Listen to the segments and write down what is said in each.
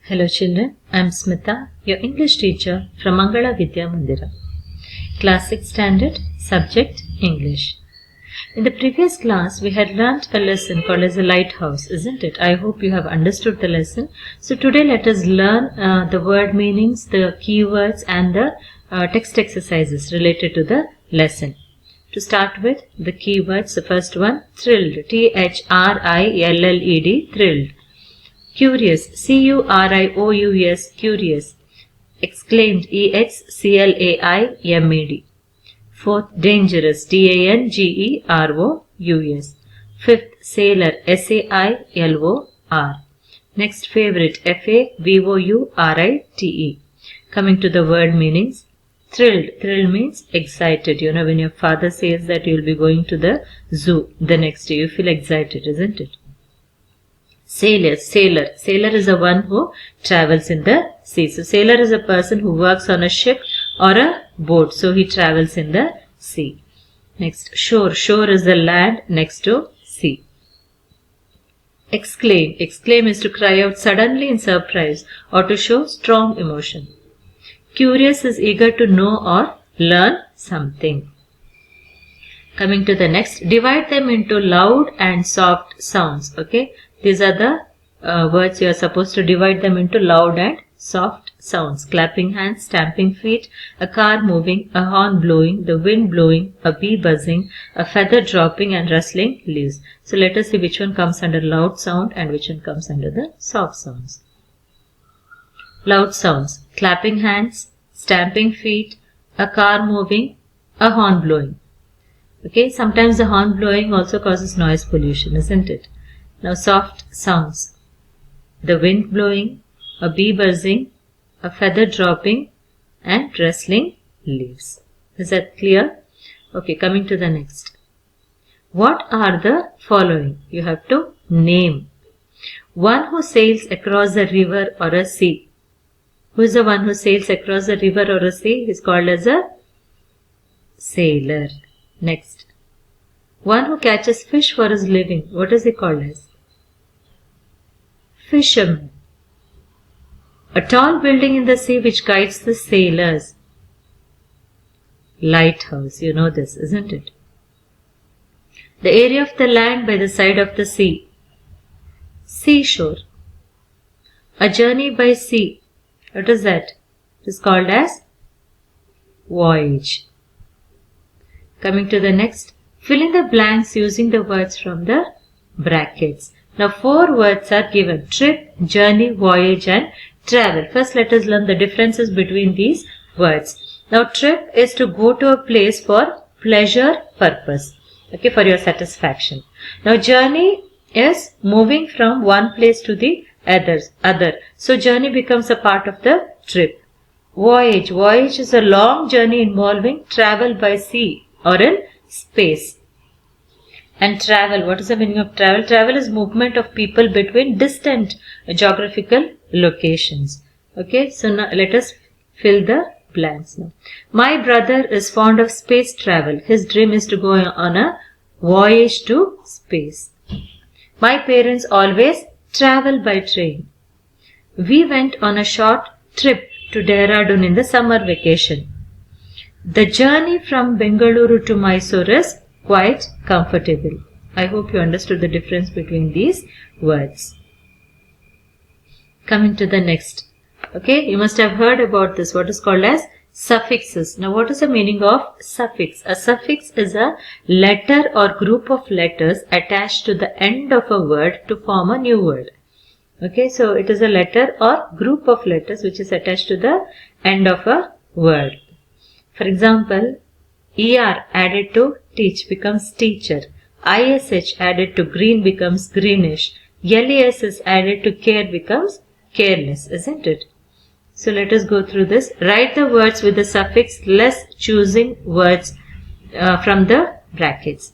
Hello children, I am Smita, your English teacher from Mangala Vidya Mandira. Class 6 Standard, Subject English. In the previous class, we had learnt a lesson called as a lighthouse, isn't it? I hope you have understood the lesson. So today let us learn the word meanings, the keywords and the text exercises related to the lesson. To start with, the keywords, the first one, thrilled, T-H-R-I-L-L-E-D, thrilled. Curious, C-U-R-I-O-U-S, curious. Exclaimed, E-X-C-L-A-I-M-E-D. Fourth, dangerous, D-A-N-G-E-R-O-U-S. Fifth, sailor, S-A-I-L-O-R. Next, favorite, F-A-V-O-U-R-I-T-E. Coming to the word meanings. Thrilled, thrilled means excited. You know, when your father says that you will be going to the zoo the next day, you feel excited, isn't it? Sailor, sailor. Sailor is the one who travels in the sea. So sailor is a person who works on a ship or a boat. So he travels in the sea. Next, shore. Shore is the land next to sea. Exclaim. Exclaim is to cry out suddenly in surprise or to show strong emotion. Curious is eager to know or learn something. Coming to the next, divide them into loud and soft sounds. Okay, these are the words you are supposed to divide them into loud and soft sounds. Clapping hands, stamping feet, a car moving, a horn blowing, the wind blowing, a bee buzzing, a feather dropping and rustling leaves. So let us see which one comes under loud sound and which one comes under the soft sounds. Loud sounds, clapping hands, stamping feet, a car moving, a horn blowing. Okay, sometimes the horn blowing also causes noise pollution, isn't it? Now soft sounds, the wind blowing, a bee buzzing, a feather dropping and rustling leaves. Is that clear? Okay, coming to the next. What are the following? You have to name. One who sails across a river or a sea. Who is the one who sails across a river or a sea? He is called as a sailor. Next. One who catches fish for his living. What is he called as? Fisherman. A tall building in the sea which guides the sailors. Lighthouse. You know this, isn't it? The area of the land by the side of the sea. Seashore. A journey by sea. What is that? It is called as voyage. Coming to the next. Fill in the blanks using the words from the brackets. Now 4 words are given. Trip, journey, voyage and travel. First let us learn the differences between these words. Now trip is to go to a place for pleasure purpose. Okay, for your satisfaction. Now journey is moving from one place to the other. So journey becomes a part of the trip. Voyage. Voyage is a long journey involving travel by sea or in space. And travel, what is the meaning of travel? Travel is movement of people between distant geographical locations. Okay, so now let us fill the blanks now. My brother is fond of space travel. His dream is to go on a voyage to space. My parents always travel by train. We went on a short trip to Dehradun in the summer vacation. The journey from Bengaluru to Mysore is quite comfortable. I hope you understood the difference between these words. Coming to the next. Okay, you must have heard about this, what is called as suffixes. Now what is the meaning of suffix? A suffix is a letter or group of letters attached to the end of a word to form a new word. Okay, so it is a letter or group of letters which is attached to the end of a word. For example, ER added to teach becomes teacher. ISH added to green becomes greenish. LES is added to care becomes careless, isn't it? So let us go through this. Write the words with the suffix less, choosing words from the brackets.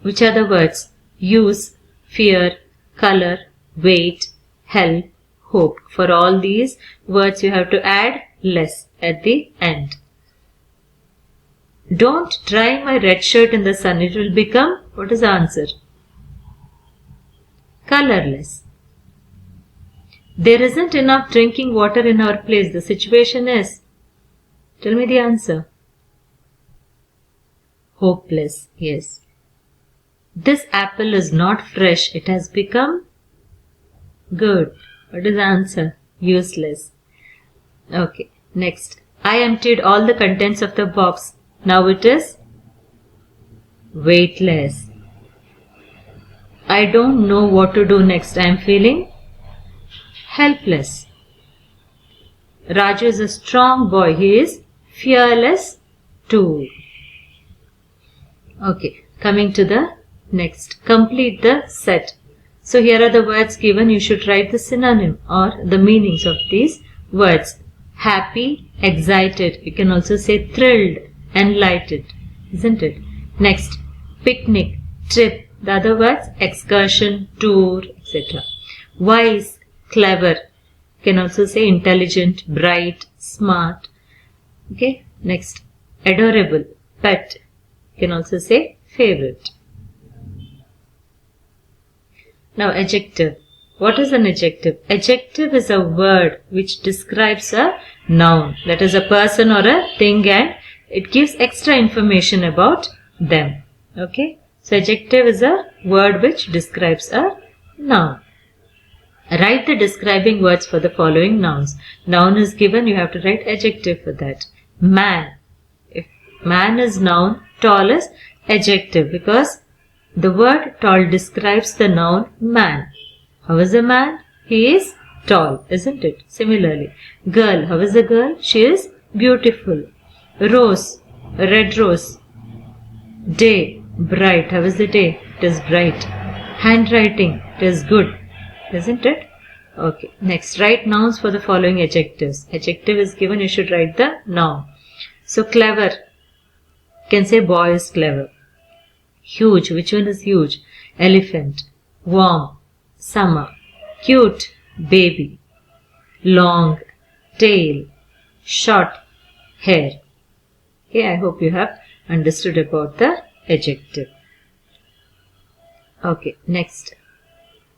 Which are the words? Use, fear, color, wait, help, hope. For all these words you have to add less at the end. Don't dry my red shirt in the sun. It will become, what is the answer? Colorless. There isn't enough drinking water in our place. The situation is. Tell me the answer. Hopeless. Yes. This apple is not fresh. It has become good. What is the answer? Useless. Okay. Next. I emptied all the contents of the box. Now it is weightless. I don't know what to do next. I am feeling helpless. Raju is a strong boy. He is fearless too. Okay, coming to the next. Complete the set. So here are the words given. You should write the synonym or the meanings of these words. Happy, excited. You can also say thrilled, enlightened. Isn't it? Next, picnic, trip. The other words, excursion, tour, etc. Wise, clever. You can also say intelligent, bright, smart. Okay. Next, adorable, pet. You can also say favorite. Now, adjective. What is an adjective? Adjective is a word which describes a noun. That is a person or a thing, and it gives extra information about them. Okay. So, adjective is a word which describes a noun. Write the describing words for the following nouns. Noun is given, you have to write adjective for that. Man. If man is noun, tall is adjective because the word tall describes the noun man. How is a man? He is tall, isn't it? Similarly, girl. How is a girl? She is beautiful. Rose. A red rose. Day. Bright. How is the day? It is bright. Handwriting. It is good. Isn't it? Okay. Next, write nouns for the following adjectives. Adjective is given. You should write the noun. So, clever. You can say boy is clever. Huge. Which one is huge? Elephant. Warm. Summer. Cute. Baby. Long. Tail. Short. Hair. Okay. I hope you have understood about the adjective. Okay, next.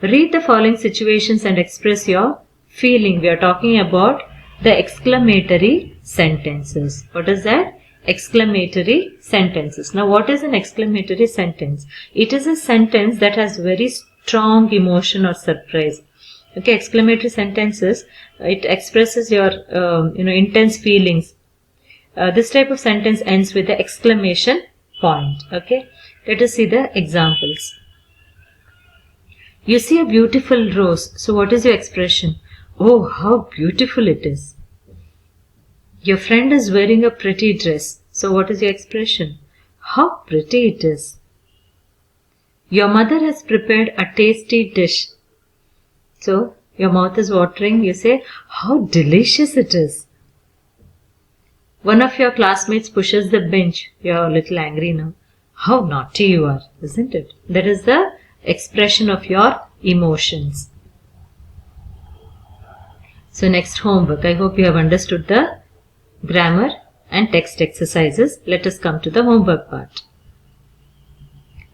Read the following situations and express your feeling. We are talking about the exclamatory sentences. What is that? Exclamatory sentences. Now, what is an exclamatory sentence? It is a sentence that has very strong emotion or surprise. Okay, exclamatory sentences, it expresses your intense feelings. This type of sentence ends with the exclamation point. Okay, let us see the examples. You see a beautiful rose. So what is your expression? Oh, how beautiful it is. Your friend is wearing a pretty dress. So what is your expression? How pretty it is. Your mother has prepared a tasty dish. So your mouth is watering. You say, how delicious it is. One of your classmates pushes the bench. You are a little angry now. How naughty you are, isn't it? That is the expression of your emotions. So next, homework. I hope you have understood the grammar and text exercises. Let us come to the homework part.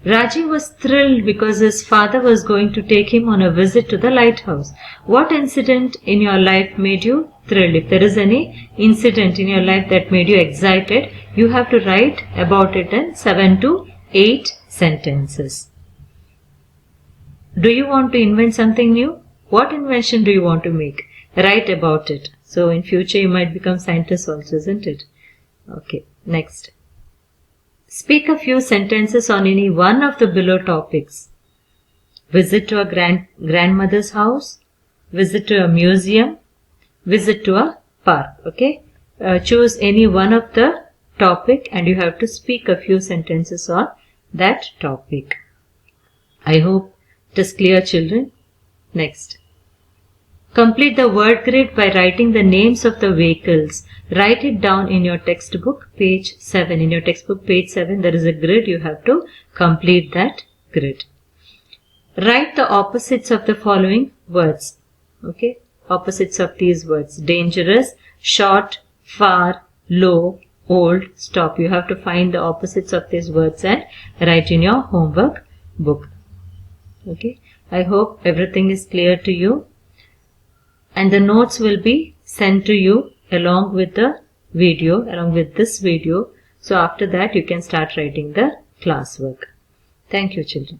Rajiv was thrilled because his father was going to take him on a visit to the lighthouse. What incident in your life made you thrilled? If there is any incident in your life that made you excited, you have to write about it in 7 to 8 sentences. Do you want to invent something new? What invention do you want to make? Write about it. So in future you might become scientists also, isn't it? Okay, next. Speak a few sentences on any one of the below topics. Visit to a grandmother's house, visit to a museum, visit to a park. Okay, choose any one of the topic and you have to speak a few sentences on that topic. I hope it is clear, children. Next. Complete the word grid by writing the names of the vehicles. Write it down in your textbook, page 7. In your textbook, page 7, there is a grid. You have to complete that grid. Write the opposites of the following words. Okay, opposites of these words. Dangerous, short, far, low, old, stop. You have to find the opposites of these words and write in your homework book. Okay, I hope everything is clear to you. and the notes will be sent to you along with the video, along with this video. So after that you can start writing the classwork. Thank you, children.